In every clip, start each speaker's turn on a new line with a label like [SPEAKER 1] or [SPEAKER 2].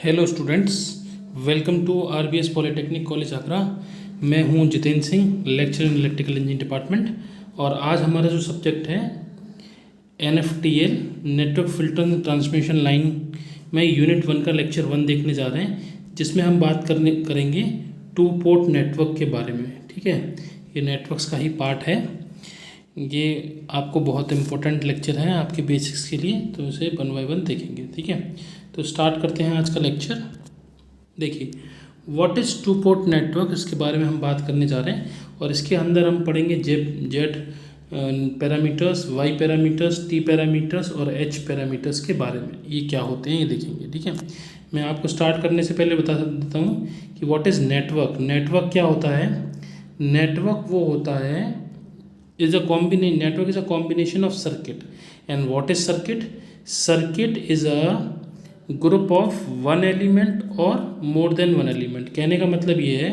[SPEAKER 1] Hello students, welcome to RBS polytechnic college Agra. मैं हूं Jitendra Singh, lecture in electrical engineering department. और आज हमारा जो सब्जेक्ट है NFTL, network filter and transmission line में यूनिट 1 का लेक्चर 1 देखने जा रहे हैं, जिसमें हम बात करेंगे टू पोर्ट नेटवर्क के बारे में। ठीक है, ये नेटवर्क्स का ही पार्ट है। ये आपको बहुत इम्पोर्टेंट लेक्चर है आपके बेसिक्स के लिए, तो इसे 1 बाय 1 देखेंगे। ठीक है, तो स्टार्ट करते हैं आज का लेक्चर। देखिए, what is to port network, इसके बारे में हम बात करने जा रहे हैं। और इसके अंदर हम पढ़ेंगे Z parameters, Y parameters, T parameters और एच पैरामीटर्स के बारे में। ये क्या होते हैं ये देखेंगे। ठीक है, मैं आपको स्टार्ट करने से पहले बता देता हूँ कि व्हाट इज़ नेटवर्क। नेटवर्क क्या होता है? नेटवर्क वो होता है network is a combination of circuit. And what is circuit? Circuit is a group of one element or more than one element. कहने का मतलब ये है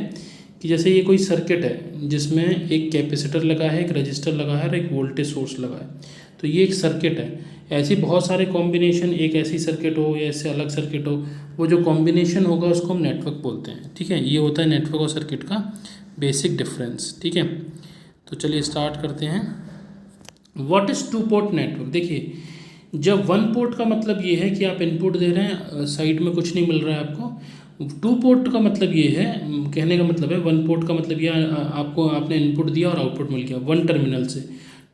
[SPEAKER 1] कि जैसे ये कोई सर्किट है जिसमें एक कैपेसिटर लगा है, एक रजिस्टर लगा है और एक वोल्टेज सोर्स लगा है, तो ये एक सर्किट है। ऐसी बहुत सारे कॉम्बिनेशन, एक ऐसी सर्किट हो या ऐसे अलग सर्किट हो, वो जो कॉम्बिनेशन होगा उसको हम नेटवर्क बोलते हैं। ठीक है, ये होता है नेटवर्क और सर्किट का बेसिक डिफरेंस। ठीक है, तो चलिए स्टार्ट करते हैं। What is to port network? देखिए, जब वन पोर्ट का मतलब ये है कि आप इनपुट दे रहे हैं, साइड में कुछ नहीं मिल रहा है आपको। टू पोर्ट का मतलब ये है, कहने का मतलब है, वन पोर्ट का मतलब ये आपको, आपने इनपुट दिया और आउटपुट मिल गया वन टर्मिनल से।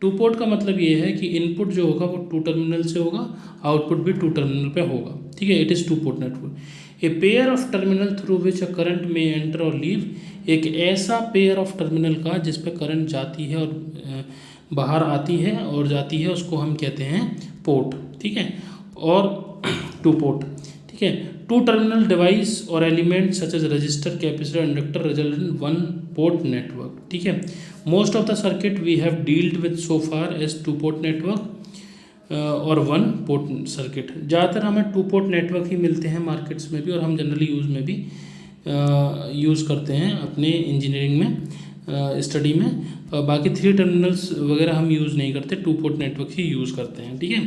[SPEAKER 1] टू पोर्ट का मतलब ये है कि इनपुट जो होगा वो टू टर्मिनल से होगा, आउटपुट भी टू टर्मिनल पे होगा। ठीक है, it is to port network. A pair of terminal through which a current में एंटर और लीव, एक ऐसा पेयर ऑफ टर्मिनल का जिस पे करंट जाती है और बाहर आती है और जाती है, उसको हम कहते हैं पोर्ट। ठीक है, और टू पोर्ट। ठीक है, टू टर्मिनल डिवाइस और element such as resistor, capacitor, inductor result in one port network. ठीक है, most of the circuit we have dealt with so far as two port network और one port circuit. ज़्यादातर हमें to port network ही मिलते हैं markets में भी, और हम जनरली यूज़ में भी यूज़ करते हैं अपने इंजीनियरिंग में, स्टडी में। बाकी थ्री टर्मिनल्स वगैरह हम यूज़ नहीं करते, टू पोर्ट नेटवर्क ही यूज़ करते हैं। ठीक है,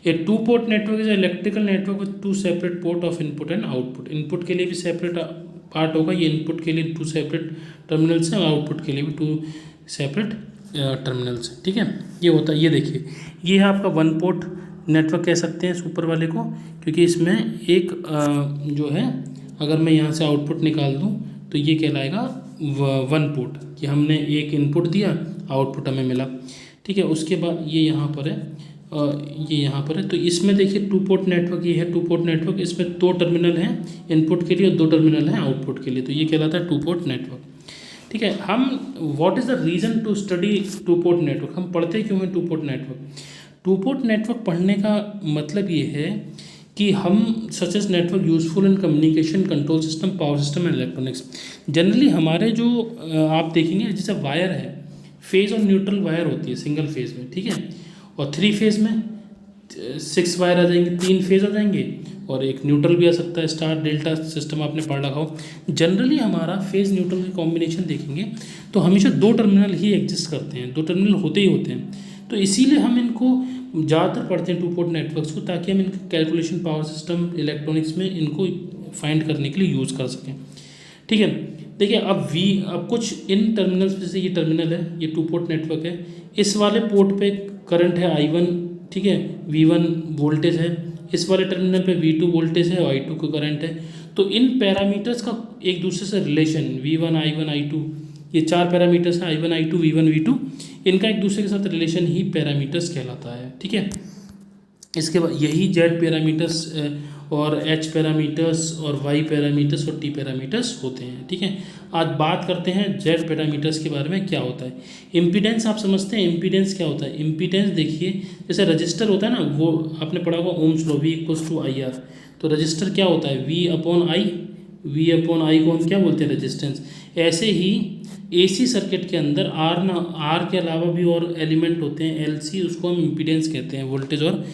[SPEAKER 1] a two port network is electrical network with two separate port of input and output. Input के लिए भी सेपरेट पार्ट होगा, ये इनपुट के लिए टू सेपरेट टर्मिनल्स हैं और आउटपुट के लिए भी टू सेपरेट टर्मिनल्स हैं। ठीक है, ये होता है। ये देखिए, ये है आपका वन पोर्ट नेटवर्क कह सकते हैं ऊपर वाले को, क्योंकि इसमें एक जो है, अगर मैं यहाँ से आउटपुट निकाल दूँ तो ये कहलाएगा वन पोर्ट, कि हमने एक इनपुट दिया, आउटपुट हमें मिला। ठीक है, उसके बाद ये यहाँ पर है, ये यहाँ पर है। तो इसमें देखिए टू पोर्ट नेटवर्क, ये है टू पोर्ट नेटवर्क। इसमें दो टर्मिनल हैं इनपुट के लिए और दो टर्मिनल हैं आउटपुट के लिए, तो ये कहलाता है टू पोर्ट नेटवर्क। ठीक है, हम what is the reason to study two port network, हम पढ़ते क्यों हैं two port network? Two port network पढ़ने का मतलब ये है कि हम such as network useful in communication, control system, power system and electronics. Generally हमारे जो आप देखेंगे, जैसे वायर है, फेज और न्यूट्रल वायर होती है सिंगल फेज में। ठीक है, और थ्री फेज में 6 वायर आ जाएंगे, 3 फेज आ जाएंगे, और एक न्यूट्रल भी आ सकता है, स्टार डेल्टा सिस्टम आपने पढ़ रखा हो। जनरली हमारा फेज न्यूट्रल की कॉम्बिनेशन देखेंगे तो हमेशा दो टर्मिनल ही एग्जिस्ट करते हैं, दो टर्मिनल होते ही होते हैं। तो इसीलिए हम इनको ज़्यादातर पढ़ते हैं टू पोर्ट नेटवर्क्स को, ताकि हम इनका कैलकुलेशन, पावर सिस्टम, इलेक्ट्रॉनिक्स में इनको फाइंड करने के लिए यूज़ कर सकें। ठीक है, देखिए अब कुछ इन टर्मिनल्स, जैसे ये टर्मिनल है, ये टू पोर्ट नेटवर्क है, इस वाले पोर्ट पे करंट है I1, ठीक है, V1 वोल्टेज है, इस वाले टर्मिनल पे V2 वोल्टेज है और I2 का करंट है। तो इन पैरामीटर्स का एक दूसरे से रिलेशन, V1, I1, I2, ये 4 पैरामीटर्स हैं, I1, I2, V1, V2, इनका एक दूसरे के साथ रिलेशन ही पैरामीटर्स कहलाता है। ठीक है, इसके बाद यही जेड पैरामीटर्स और एच पैरामीटर्स और वाई पैरामीटर्स और टी पैरामीटर्स होते हैं। ठीक है, आज बात करते हैं जेड पैरामीटर्स के बारे में, क्या होता है। इम्पीडेंस आप समझते हैं, इम्पीडेंस क्या होता है? इम्पीडेंस देखिए, जैसे रजिस्टर होता है ना, वो आपने पढ़ा होगा Ohm's law, V equals to IR। तो रजिस्टर क्या होता है? V अपॉन आई को हम क्या बोलते हैं? रेजिस्टेंस। ऐसे ही AC सर्किट के अंदर R के अलावा भी और एलिमेंट होते हैं, LC, उसको हम इम्पीडेंस कहते हैं, वोल्टेज और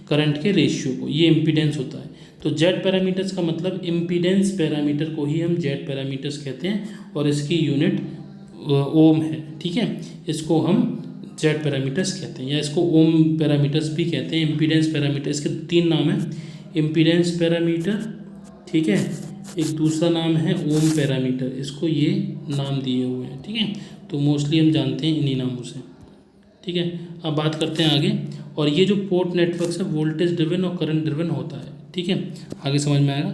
[SPEAKER 1] करंट के रेशियो को, ये इम्पीडेंस होता है। तो जेड पैरामीटर्स का मतलब इम्पीडेंस पैरामीटर को ही हम जेड पैरामीटर्स कहते हैं, और इसकी यूनिट ओम है। ठीक है, इसको हम जेड पैरामीटर्स कहते हैं, या इसको ओम पैरामीटर्स भी कहते हैं। इम्पीडेंस पैरामीटर, इसके 3 नाम हैं, इम्पीडेंस पैरामीटर, ठीक है। एक दूसरा नाम है ओम पैरामीटर, इसको ये नाम दिए हुए हैं, ठीक है। तो मोस्टली हम जानते हैं इन्हीं नामों से, ठीक है। अब बात करते हैं आगे। और ये जो पोर्ट नेटवर्क है वोल्टेज ड्रिवन और करंट ड्रिवन होता है, ठीक है। आगे समझ में आएगा।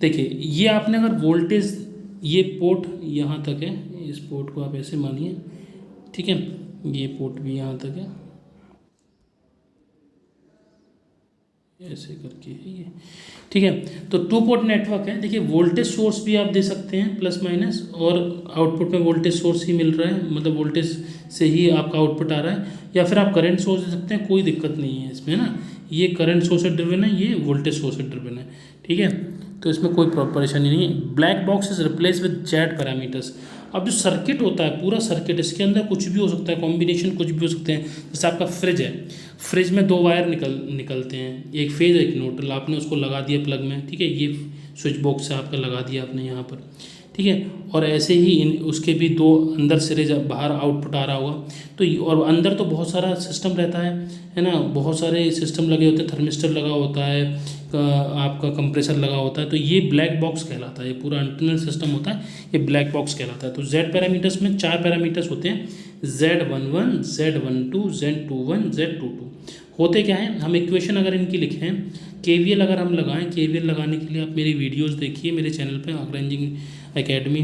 [SPEAKER 1] देखिए ये आपने अगर वोल्टेज, ये पोर्ट यहाँ तक है, इस पोर्ट को आप ऐसे मानिए, ठीक है। ये पोर्ट भी यहाँ तक है, ऐसे करके है ये, ठीक है। तो टू पोर्ट नेटवर्क है। देखिए वोल्टेज सोर्स भी आप दे सकते हैं प्लस माइनस, और आउटपुट में वोल्टेज सोर्स ही मिल रहा है, मतलब वोल्टेज से ही आपका आउटपुट आ रहा है, या फिर आप करंट सोर्स दे सकते हैं, कोई दिक्कत नहीं है इसमें ना। ये करंट सोर्स से ड्रिवन है, ये वोल्टेज सोर्स से ड्रिवन है, ठीक है। तो इसमें कोई परेशानी नहीं है। Black box is replace with Z parameters. अब जो सर्किट होता है, पूरा सर्किट, इसके अंदर कुछ भी हो सकता है, कॉम्बिनेशन कुछ भी हो सकते हैं। जैसे आपका फ्रिज है, फ्रिज में 2 वायर निकलते हैं, एक फेज एक न्यूट्रल, आपने उसको लगा दिया प्लग में, ठीक है। ये स्विच बॉक्स से आपका लगा दिया आपने यहाँ पर, ठीक है। और ऐसे ही उसके भी 2 अंदर सिरे बाहर आउटपुट आ रहा होगा। तो और अंदर तो बहुत सारा सिस्टम रहता है ना, बहुत सारे सिस्टम लगे होते हैं, थर्मिस्टर लगा होता है, आपका कंप्रेसर लगा होता है। तो ये ब्लैक बॉक्स कहलाता है, ये पूरा इंटरनल सिस्टम होता है, ये ब्लैक बॉक्स कहलाता है। तो जेड पैरामीटर्स में 4 पैरामीटर्स होते हैं, Z11, Z12, Z21, Z22। होते क्या है, हम इक्वेशन अगर इनकी लिखें, KVL अगर हम लगाएं, KVL लगाने के लिए आप मेरी वीडियोस देखिए मेरे चैनल पे आगरा इंजीनियरिंग एकेडमी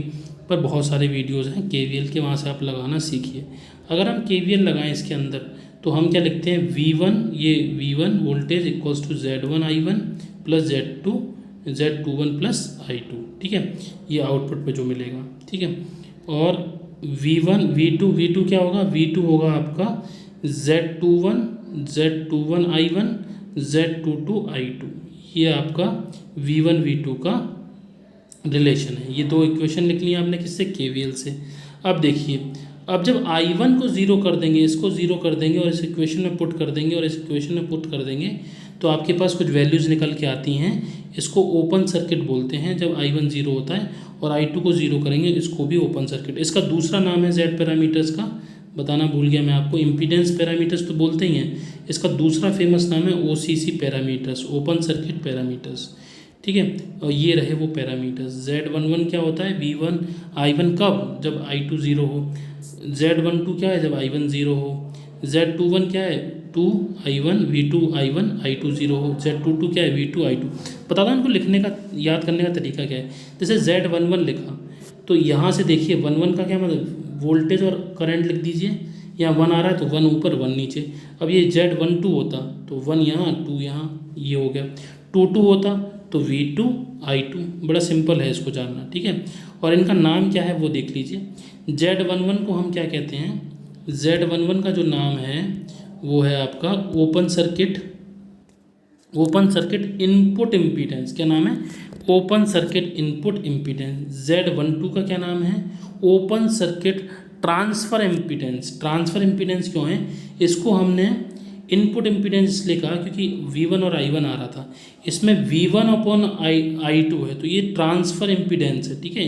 [SPEAKER 1] पर बहुत सारे वीडियोस हैं KVL के, वहाँ से आप लगाना सीखिए। अगर हम KVL लगाएं इसके अंदर, तो हम क्या लिखते हैं, V1, ये V1 voltage equals to Z1 I1 plus Z21 plus I2, ठीक है। ये आउटपुट पे जो मिलेगा, ठीक है। और V1 V2 क्या होगा, V2 होगा आपका Z21 I1 Z22 I2। ये आपका V1 V2 का रिलेशन है। ये 2 इक्वेशन लिख ली आपने किससे, KVL से। अब देखिए, अब जब I1 को 0 कर देंगे, इसको 0 कर देंगे और इस इक्वेशन में पुट कर देंगे और इस इक्वेशन में पुट कर देंगे, तो आपके पास कुछ वैल्यूज़ निकल के आती हैं। इसको ओपन सर्किट बोलते हैं जब I1 0 होता है, और I2 को 0 करेंगे, इसको भी ओपन सर्किट। इसका दूसरा नाम है जेड पैरामीटर्स का, बताना भूल गया मैं आपको, इम्पीडेंस पैरामीटर्स तो बोलते ही हैं, इसका दूसरा फेमस नाम है OCC parameters, open circuit parameters, ठीक है। और ये रहे वो पैरामीटर्स। Z11 क्या होता है, V1 I1 कब, जब I2 0 हो। Z12 क्या है, जब I1 0 हो। Z21 क्या है, 2 I1 V2 I1 I2 0 हो। Z22 क्या है, V2 I2। पता था इनको लिखने का, याद करने का तरीका क्या है। जैसे Z11 लिखा, तो यहाँ से देखिए 11 का क्या मतलब, वोल्टेज और करंट लिख दीजिए, यहाँ 1 आ रहा है तो 1 ऊपर 1 नीचे। अब ये Z12 होता तो 1 यहाँ 2 यहाँ, ये हो गया। 22 होता तो V2 I2, बड़ा सिंपल है इसको जानना, ठीक है। और इनका नाम क्या है वो देख लीजिए। Z11 को हम क्या कहते हैं, Z11 का जो नाम है वो है आपका ओपन सर्किट इनपुट इम्पीडेंस। क्या नाम है, open circuit input impedance. Z12 का क्या नाम है, open circuit transfer impedance. Transfer impedance क्यों है, इसको हमने इनपुट इम्पीडेंस इसलिए कहा क्योंकि V1 और I1 आ रहा था, इसमें V1 अपॉन I2 है, तो ये ट्रांसफ़र इम्पीडेंस है, ठीक है।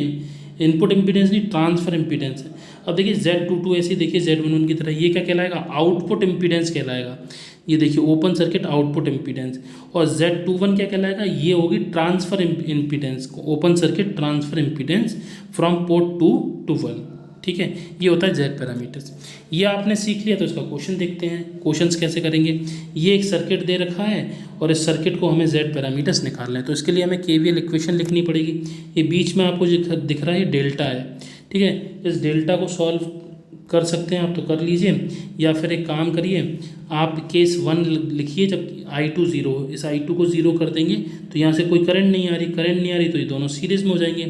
[SPEAKER 1] इनपुट इम्पीडेंस नहीं, ट्रांसफ़र इम्पीडेंस है। अब देखिए Z22 ऐसे देखिए Z11 की तरह, ये क्या कहलाएगा, आउटपुट इम्पीडेंस कहलाएगा। ये देखिए ओपन सर्किट आउटपुट इम्पीडेंस। और Z21 क्या कहलाएगा, ये होगी transfer impedance, open circuit transfer impedance from port 2 to 1, ठीक है। ये होता है जेड पैरामीटर्स। ये आपने सीख लिया, तो इसका क्वेश्चन देखते हैं। क्वेश्चंस कैसे करेंगे, ये एक सर्किट दे रखा है और इस सर्किट को हमें जेड पैरामीटर्स निकालना है, तो इसके लिए हमें KVL इक्वेशन लिखनी पड़ेगी। ये बीच में आपको दिख रहा है, ये डेल्टा है, ठीक है। इस डेल्टा को सॉल्व कर सकते हैं आप तो कर लीजिए, या फिर एक काम करिए, आप केस 1 लिखिए जब I2 0 हो, इस I2 को 0 कर देंगे तो यहाँ से कोई करंट नहीं आ रही, तो ये दोनों सीरीज़ में हो जाएंगे।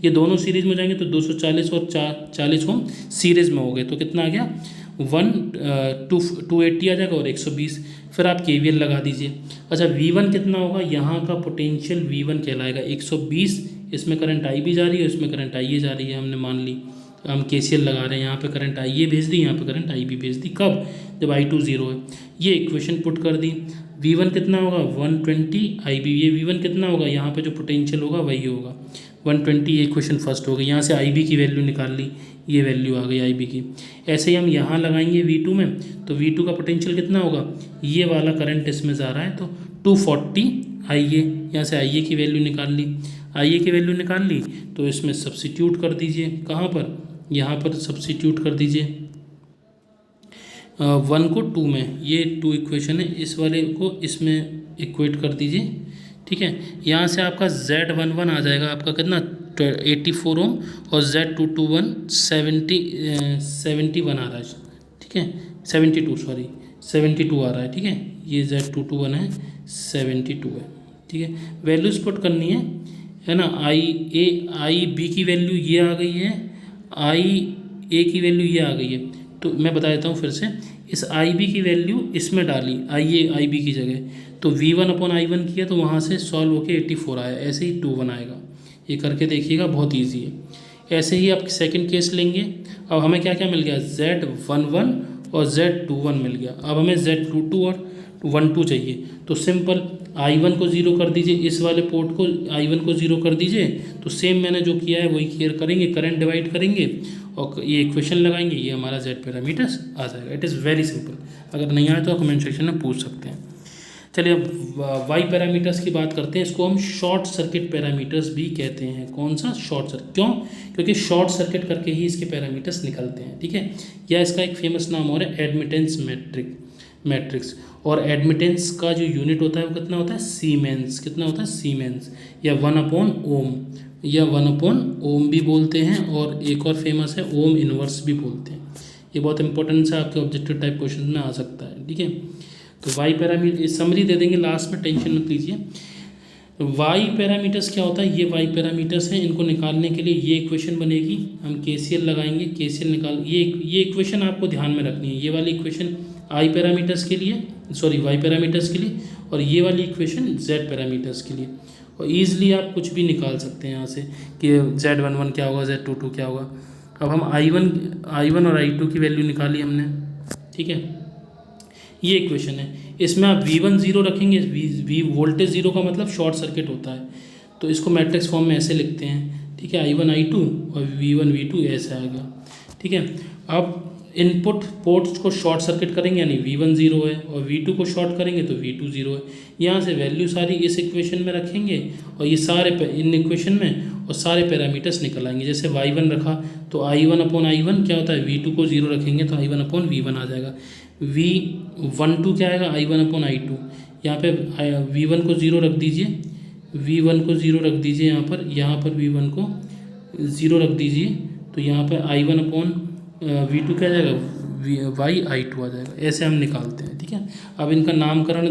[SPEAKER 1] ये दोनों सीरीज़ में हो जाएंगे तो 240 और 40 ओम सीरीज़ में हो गए, तो कितना आ गया, 280 आ जाएगा और 120। फिर आप KVL लगा दीजिए। अच्छा V1 कितना होगा, यहाँ का पोटेंशियल V1 कहलाएगा 120, इसमें करंट I भी जा रही है, इसमें करंट IA जा रही है, हमने मान ली, हम KCL लगा रहे हैं, यहाँ पे करंट IA भेज दी, यहाँ पे करंट IB भेज दी, कब, जब I2 0 है। ये इक्वेशन पुट कर दी। V1 कितना होगा, 120 IB, ये V1 कितना होगा, यहाँ पे जो पोटेंशियल होगा वही होगा 120, ये इक्वेशन फर्स्ट हो गई। यहाँ से IB की वैल्यू निकाल ली, ये वैल्यू आ गई IB की। ऐसे ही हम यहाँ लगाएंगे V2 में, तो V2 का पोटेंशियल कितना होगा, ये वाला करंट इसमें जा रहा है तो 240 आइए यहाँ से आइए की वैल्यू निकाल ली, आइए की वैल्यू निकाल ली तो इसमें सब्स्टिट्यूट कर दीजिए, कहाँ पर, यहाँ पर सब्स्टिट्यूट कर दीजिए 1 को 2 में, ये 2 इक्वेशन है, इस वाले को इसमें इक्वेट कर दीजिए, ठीक है। यहाँ से आपका Z11 आ जाएगा आपका कितना 84 ओम और Z221 71 आ रहा है, ठीक है, 72 आ रहा है, ठीक है, ये Z221 है 72 है, ठीक है। वैल्यूज पुट करनी है ना, आई बी की वैल्यू ये आ गई है, आई ए की वैल्यू ये आ गई है, तो मैं बता देता हूँ फिर से, इस आई बी की वैल्यू इसमें डाली आई बी की जगह, तो V1/I1 किया तो वहाँ से सॉल्व होके 84 आया, ऐसे ही 2 आएगा, ये करके देखिएगा, बहुत ईजी है। ऐसे ही आप सेकंड केस लेंगे, अब हमें क्या क्या मिल गया, Z11 और Z21 मिल गया, अब हमें Z22 और 12 चाहिए, तो सिंपल I1 को 0 कर दीजिए, इस वाले पोर्ट को I1 को 0 कर दीजिए, तो सेम मैंने जो किया है वही क्लियर करेंगे, करंट डिवाइड करेंगे और ये इक्वेशन लगाएंगे, ये हमारा Z पैरामीटर्स आ जाएगा। इट इज़ वेरी सिंपल, अगर नहीं आए तो कमेंट सेक्शन में पूछ सकते हैं। चलिए अब वाई पैरामीटर्स की बात करते हैं, इसको हम शॉर्ट सर्किट पैरामीटर्स भी कहते हैं। कौन सा, शॉर्ट सर्किट, क्यों, क्योंकि शॉर्ट सर्किट करके ही इसके पैरामीटर्स निकलते हैं, ठीक है। या इसका एक फेमस नाम और है एडमिटेंस मैट्रिक्स, और एडमिटेंस का जो यूनिट होता है वो कितना होता है, सीमेंस, कितना होता है, सीमेंस, या 1/ओम, या 1/ओम भी बोलते हैं, और एक और फेमस है ओम इनवर्स भी बोलते हैं। ये बहुत इंपॉर्टेंट है, आपके ऑब्जेक्टिव टाइप क्वेश्चन में आ सकता है, ठीक है। तो वाई पैरामीटर समरी दे देंगे लास्ट में, टेंशन मत लीजिए। वाई पैरामीटर्स क्या होता है, ये वाई पैरामीटर्स हैं, इनको निकालने के लिए ये इक्वेशन बनेगी, हम KCL लगाएंगे, KCL निकाल, ये इक्वेशन आपको ध्यान में रखनी है, ये वाली इक्वेशन आई पैरामीटर्स के लिए, सॉरी वाई पैरामीटर्स के लिए, और ये वाली इक्वेशन Z पैरामीटर्स के लिए, और ईजिली आप कुछ भी निकाल सकते हैं यहाँ से कि Z11 क्या होगा, Z22 क्या होगा। अब हम I1 और I2 की वैल्यू निकाली हमने, ठीक है, ये इक्वेशन है, इसमें आप V1 0 रखेंगे, V वोल्टेज 0 का मतलब शॉर्ट सर्किट होता है, तो इसको मैट्रिक्स फॉर्म में ऐसे लिखते हैं, ठीक है, I1 I2 और V1 V2 ऐसे आ गया, ठीक है। अब इनपुट पोर्ट्स को शॉर्ट सर्किट करेंगे, यानी V1 0 है, और V2 को शॉर्ट करेंगे तो V2 0 है। यहाँ से वैल्यू सारी इस इक्वेशन में रखेंगे, और ये सारे इन इक्वेशन में और सारे पैरामीटर्स निकल आएंगे। जैसे Y1 रखा तो I1/I1 क्या होता है, V2 को 0 रखेंगे तो I1/V1 आ जाएगा। V12 क्या आएगा, I1/I2, यहाँ पे V1 को 0 रख दीजिए, V1 को 0 रख दीजिए, यहाँ पर V1 को 0 रख दीजिए, तो यहाँ पर I1/V2 क्या आ जाएगा, Y/I2 आ जाएगा। ऐसे हम निकालते हैं, ठीक है। अब इनका नामकरण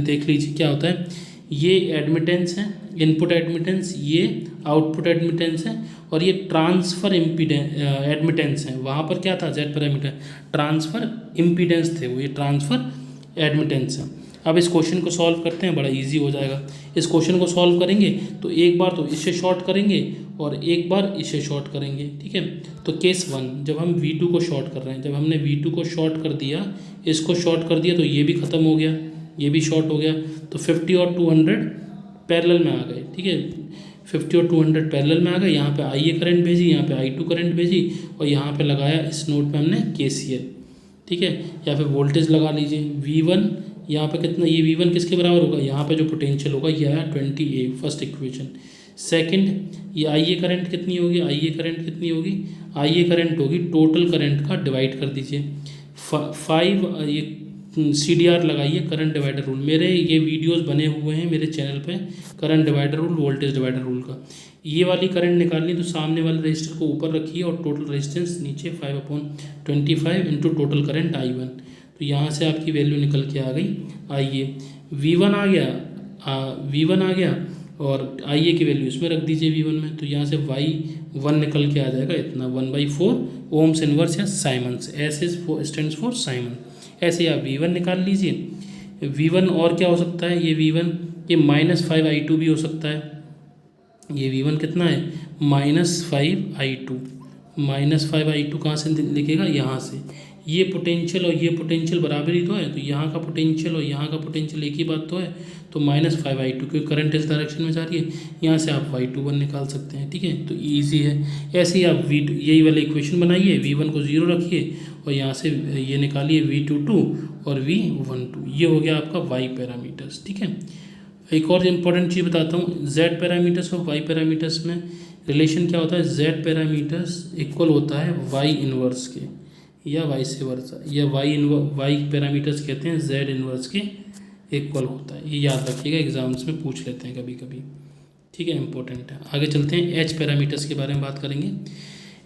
[SPEAKER 1] देख लीजिए क्या होता है, ये एडमिटेंस है, इनपुट एडमिटेंस, ये आउटपुट एडमिटेंस है, और ये ट्रांसफ़र एडमिटेंस है। वहाँ पर क्या था, Z पैरामीटर, ट्रांसफ़र इम्पीडेंस थे वो, ये ट्रांसफ़र एडमिटेंस है। अब इस क्वेश्चन को सॉल्व करते हैं, बड़ा इजी हो जाएगा। इस क्वेश्चन को सॉल्व करेंगे तो एक बार तो इसे शॉर्ट करेंगे और एक बार इसे शॉर्ट करेंगे, ठीक है। तो केस 1, जब हम V2 को शॉर्ट कर रहे हैं, जब हमने V2 को शॉर्ट कर दिया, इसको शॉर्ट कर दिया, तो ये भी ख़त्म हो गया, ये भी शॉर्ट हो गया, तो 50 और 200 पैरेलल में आ गए, ठीक है। 50 और 200 पैरेलल में आ गए, यहाँ पे IA करंट भेजी, यहाँ पे I2 करंट भेजी, और यहाँ पे लगाया इस नोड पे हमने KCL, ठीक है। या फिर वोल्टेज लगा लीजिए, V1 यहाँ पे कितना, ये V1 किसके बराबर होगा, यहाँ पे जो पोटेंशियल होगा ये आया 20A, फर्स्ट इक्वेशन। सेकंड, ये IA करंट कितनी होगी, IA करंट कितनी होगी, IA करंट होगी टोटल करंट का, डिवाइड कर दीजिए 5, ये CDR लगाइए, करंट डिवाइडर रूल। मेरे ये वीडियोस बने हुए हैं मेरे चैनल पे, current divider rule, voltage divider rule का। ये वाली करंट निकालनी तो सामने वाले रजिस्टर को ऊपर रखिए और टोटल रेजिस्टेंस नीचे 5/25 इंटू टोटल करंट I1, तो यहाँ से आपकी वैल्यू निकल के आ गई। आइए V1 आ गया और IA की वैल्यू इसमें रख दीजिए V1 में, तो यहाँ से Y1 निकल के आ जाएगा इतना 1/4 ओम्स इनवर्स या siemens, S stands for siemens. ऐसे आप V1 निकाल लीजिए। V1 और क्या हो सकता है, ये V1 ये -5I2 भी हो सकता है। ये V1 कितना है, -5I2, -5I2 कहाँ से लिखेगा, यहाँ से। ये पोटेंशियल और ये पोटेंशियल बराबर ही तो है, तो यहाँ का पोटेंशियल और यहाँ का पोटेंशियल एक ही बात तो है, तो -5I2, क्योंकि करंट इस डायरेक्शन में जा रही है, यहाँ से आप Y21 निकाल सकते हैं, ठीक है। तो ईजी है। ऐसे ही आप V2 यही वाला इक्वेशन बनाइए, V1 को 0 रखिए और यहाँ से ये निकालिए V22 और V12, ये हो गया आपका Y पैरामीटर्स, ठीक है। एक और इम्पॉर्टेंट चीज़ बताता हूँ, जेड पैरामीटर्स और वाई पैरामीटर्स में रिलेशन क्या होता है, जेड पैरामीटर्स इक्वल होता है वाई इनवर्स के, या वाइस वर्सा, या वाई पैरामीटर्स कहते हैं जेड इनवर्स के इक्वल होता है। ये याद रखिएगा, एग्जाम्स में पूछ लेते हैं कभी कभी, ठीक है, इंपॉर्टेंट है। आगे चलते हैं, एच पैरामीटर्स के बारे में बात करेंगे।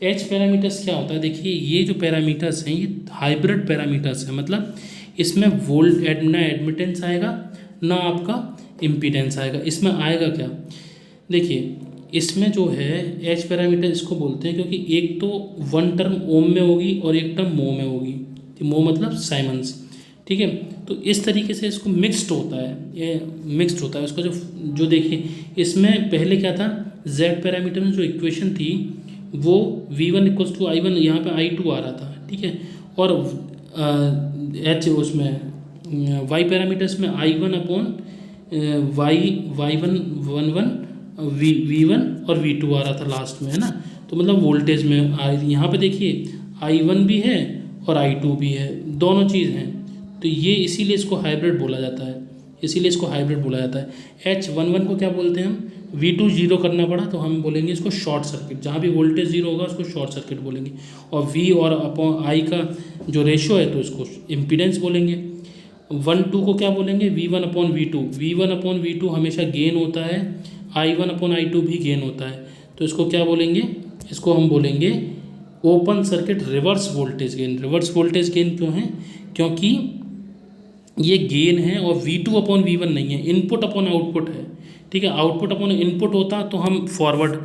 [SPEAKER 1] एच पैरामीटर्स क्या होता है, देखिए ये जो पैरामीटर्स हैं ये हाइब्रिड पैरामीटर्स हैं, मतलब इसमें ना एडमिटेंस आएगा ना आपका इम्पीडेंस आएगा। इसमें आएगा क्या, देखिए इसमें जो है एच पैरामीटर इसको बोलते हैं क्योंकि एक तो वन टर्म ओम में होगी और एक टर्म मो में होगी, मो मतलब साइमंस, ठीक है। तो इस तरीके से इसको मिक्स्ड होता है, ये मिक्स्ड होता है उसका जो देखिए इसमें पहले क्या था, जेड पैरामीटर में जो इक्वेशन थी वो v1 इक्वल्स टू i1, यहाँ पे i2 आ रहा था, ठीक है। और एच उसमें वाई पैरामीटर्स में i1 अपॉन y1 v1 और v2 आ रहा था लास्ट में, है ना। तो मतलब वोल्टेज में यहाँ पे देखिए i1 भी है और i2 भी है, दोनों चीज़ हैं। तो ये इसीलिए इसको हाइब्रिड बोला जाता है, इसीलिए इसको हाइब्रिड बोला जाता है। H11 को क्या बोलते हैं हम, V2 जीरो करना पड़ा तो हम बोलेंगे इसको शॉर्ट सर्किट, जहाँ भी वोल्टेज जीरो होगा उसको शॉर्ट सर्किट बोलेंगे। और V और अपॉन I का जो रेशियो है तो इसको इम्पीडेंस बोलेंगे। 1-2 को क्या बोलेंगे, V1 upon V2, V1 upon V2 हमेशा गेन होता है, I1 अपॉन I2 भी गेन होता है, तो इसको क्या बोलेंगे, इसको हम बोलेंगे open circuit reverse voltage gain. Reverse voltage gain क्यों है, क्योंकि ये गेन है और V2 अपॉन V1 नहीं है, इनपुट अपॉन आउटपुट है, ठीक है। आउटपुट अपॉन इनपुट होता तो हम फॉरवर्ड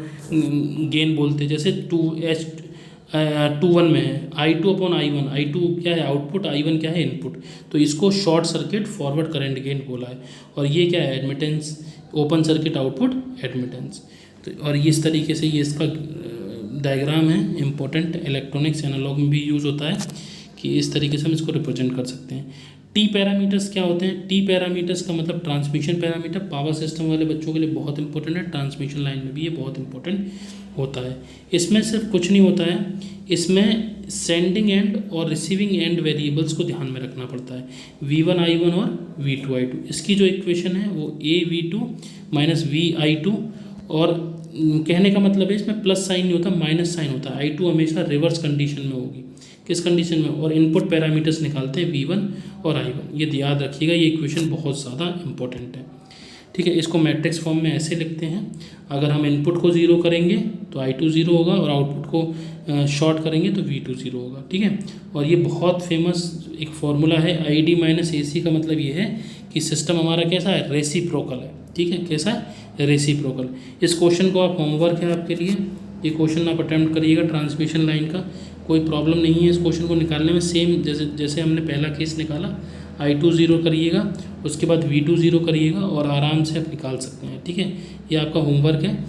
[SPEAKER 1] गेन बोलते, जैसे 2H21 में है I2 अपॉन I1, I2 क्या है आउटपुट, I1 क्या है इनपुट, तो इसको short circuit forward current gain बोला है। और ये क्या है, admittance, open circuit output admittance. तो और इस तरीके से ये इसका डायग्राम है, इंपॉर्टेंट, इलेक्ट्रॉनिक्स एनालॉग में भी यूज़ होता है कि इस तरीके से हम इसको रिप्रेजेंट कर सकते हैं। टी पैरामीटर्स क्या होते हैं, टी पैरामीटर्स का मतलब ट्रांसमिशन पैरामीटर, पावर सिस्टम वाले बच्चों के लिए बहुत इंपॉर्टेंट है, ट्रांसमिशन लाइन में भी ये बहुत इंपॉर्टेंट होता है। इसमें सिर्फ कुछ नहीं होता है, इसमें सेंडिंग एंड और रिसीविंग एंड वेरिएबल्स को ध्यान में रखना पड़ता है, V1 I1 और V2 I2। इसकी जो इक्वेशन है वो AV2 माइनस VI2, और कहने का मतलब है इसमें प्लस साइन नहीं होता, माइनस साइन होता है। I2 हमेशा रिवर्स कंडीशन में होगी, किस कंडीशन में, और इनपुट पैरामीटर्स निकालते हैं V1 और I1। ये याद रखिएगा, ये इक्वेशन बहुत ज़्यादा इंपॉर्टेंट है, ठीक है। इसको मैट्रिक्स फॉर्म में ऐसे लिखते हैं, अगर हम इनपुट को ज़ीरो करेंगे तो I2 ज़ीरो होगा, और आउटपुट को शॉर्ट करेंगे तो V2 ज़ीरो होगा, ठीक है। और ये बहुत फेमस एक फॉर्मूला है, ID माइनस AC का मतलब ये है कि सिस्टम हमारा कैसा है, रेसिप्रोकल है, ठीक है, कैसा है, रेसिप्रोकल। इस क्वेश्चन को आप होमवर्क है आपके लिए, ये क्वेश्चन आप अटैम्प्ट करिएगा ट्रांसमिशन लाइन का, कोई प्रॉब्लम नहीं है इस क्वेश्चन को निकालने में। सेम जैसे हमने पहला केस निकाला, I2 ज़ीरो करिएगा, उसके बाद V2 ज़ीरो करिएगा और आराम से आप निकाल सकते हैं, ठीक है। ये आपका होमवर्क है।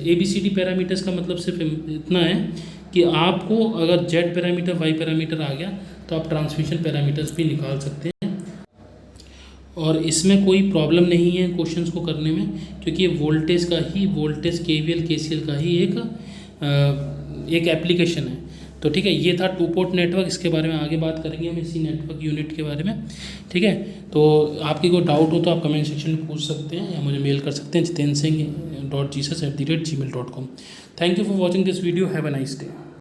[SPEAKER 1] ABCD पैरामीटर्स का मतलब सिर्फ इतना है कि आपको अगर Z पैरामीटर Y पैरामीटर आ गया तो आप ट्रांसमिशन पैरामीटर्स भी निकाल सकते हैं, और इसमें कोई प्रॉब्लम नहीं है क्वेश्चंस को करने में, क्योंकि ये वोल्टेज KVL KCL का ही एक एप्लीकेशन है। तो ठीक है, ये था 2 पोर्ट नेटवर्क, इसके बारे में आगे बात करेंगे हम इसी नेटवर्क यूनिट के बारे में, ठीक है। तो आपकी कोई डाउट हो तो आप कमेंट सेक्शन में पूछ सकते हैं या मुझे मेल कर सकते हैं jitensingh.jesus@gmail.com। Thank you for watching this video, have a nice day.